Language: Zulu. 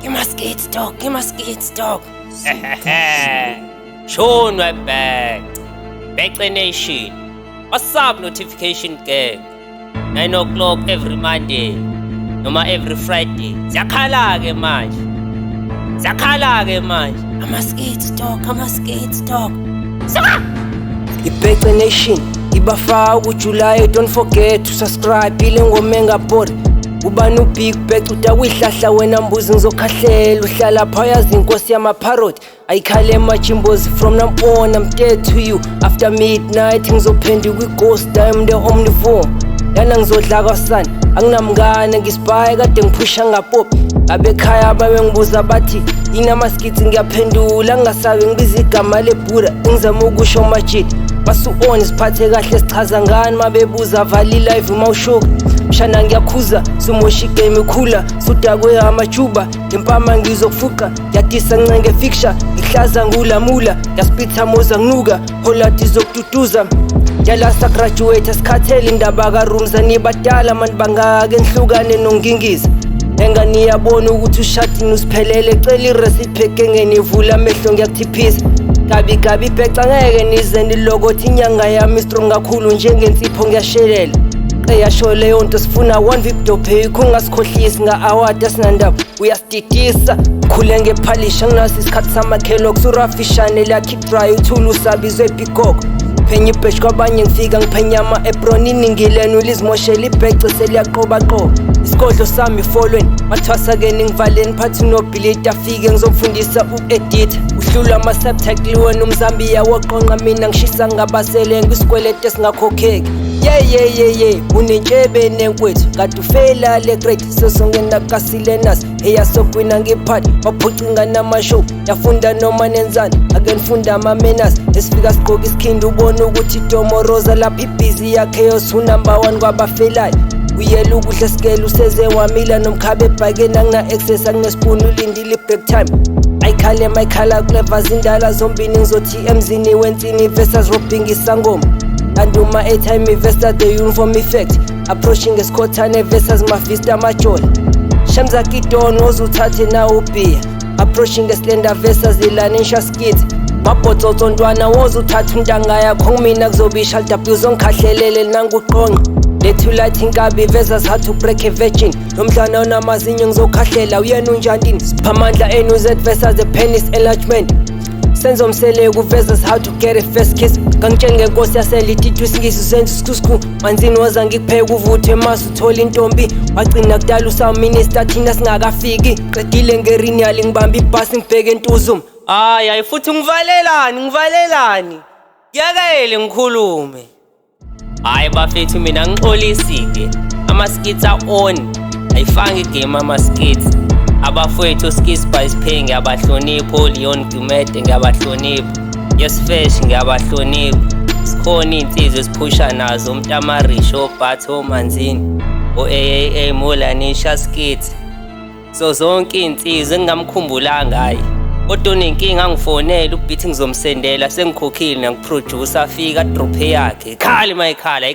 Amaskits, dog. Amaskits, dog. Sean, we're back. Bhece Nation. What's up, notification gang? 9 o'clock every Monday. Noma every Friday. Zakhala-ke manje. Amaskits, dog. Amaskits, dog. Bhece Nation. Ibafaka kuJuly, don't forget to subscribe. Ile ngoma engapori. Ubani uBig Bhece uthi awuyahlahla wena mbuzi ngizokhahlela uhlalapho awuyazi inkosi yamaParody Ayikhale majimbosi from now on I'm dead to you after midnight ngizophenduka iGhosti I'm the omnivore lana ngizodla kwasani anginamngani angisbhayi kade ngiphusha ngigapopi abekhaya babengibuza bathi Amaskits ngiyaphendula ngingasabi ngibiza igama lebhura ngizama ukusho majidi basuoni siphathe kahle sichaza ngani mabebuza vali live mawushoka mshana ngiyakhuza sumosha igame ikhula sudakwe amajuba impama ngizofuqa yatisa ncenge fiction ihlaza ngulamula yaspitha moza ngnuka holati zokututuza yalasa graduate sikhathele indaba kaRooms anibadala manje bangake enhlukane nongingiza engani yabona ukuthi ushati nusiphelele cela irecipe engeni ivula amehlo ngiyakuthiphisa gabi Bhece angeke nize nilokothi inyanga yami strong kakhulu njengensipho ngiyashelela eyasho leyo nto sifuna 1 video pay kungasikhohlisi nga-award asinandaba uyasididisa khule ngephalisha nginaso isikhathi samakhelo kusurafishane la-keep dry uthula usabizwe ebhikoko phenya ibheshi kwabanye ngifika ngiphenyama ebronini ngilenu lizimoshela iBhece seliyaqobaqoba isigodlo sami ifolweni mathwasa-ke ngivaleni phathi unobhilidi afike ngizomfundisa u-editha uhlulwa ama-subtitle wena umzambiya woqonqa mina ngishisa ngingabasele ngisikwelete esingakhokheki ye unentshebe nenkwethu kade ufela le grade sesongenakasile nasi eyasogwina ngiphathi waphucinga namashow yafunda noma nenzani ake nifunda amamenasi esifika sigqoka isikhindi ubone ukuthi itomoroza lapha ibhizi yakhe yosunumber 1 kwabafelayo uyela ukuhle sikele useze wamila nomkhabe ebhakeni angina-access anginespoon ulindile i-break time Ayikhale mayikhala kuleva zindala zombini ngizothi emzini wensini versus robbing isangoma and uma airtime versus the uniform effect approaching esikhothane versus mavista majola shamza kidon wozuthathe na ubia approaching eslender versus lana Skits mabhotsotso ntwana wozuthatha intanga yakho ngimina kuzobisha w zongikhahlelela nanguqonqa lethu light inkabi versus how to break a virgin nomdlwana onamazinyo ngizokhahlela uyena unjantini siphamandla enu z versus the penis enlargement senzo mseleku versus how to get a first kiss kangitshela ngenkosi yaselitithu isingisi senzo iskusku manzini waza ngikupheka uvuthwe masu uthola intombi wagcina kudala usaminister thina singakafiki qedile ngerinial ngibamba ibhasi ngibheke entuzuma hayi futhi ngivalelani yakele ngikhulume hayi bafethu mina ngixolisike amaskits on ayifanga igame amaskits abafowethu Skits by Speng ngiyabahlonipha Leon Dumede ngiyabahlonipha Yesfesh ngiyabahlonipha sikhona insizwe esiphusha nazo umntamarisho bathi omanzini o-AAA molanisha Skits so zonke insizwe engingamkhumbulanga hayi kodwa unenkinga angifonela uBeat ngizomsendela sengikhokhile nangiproducer afika drop yakhe Ayikhale mayikhale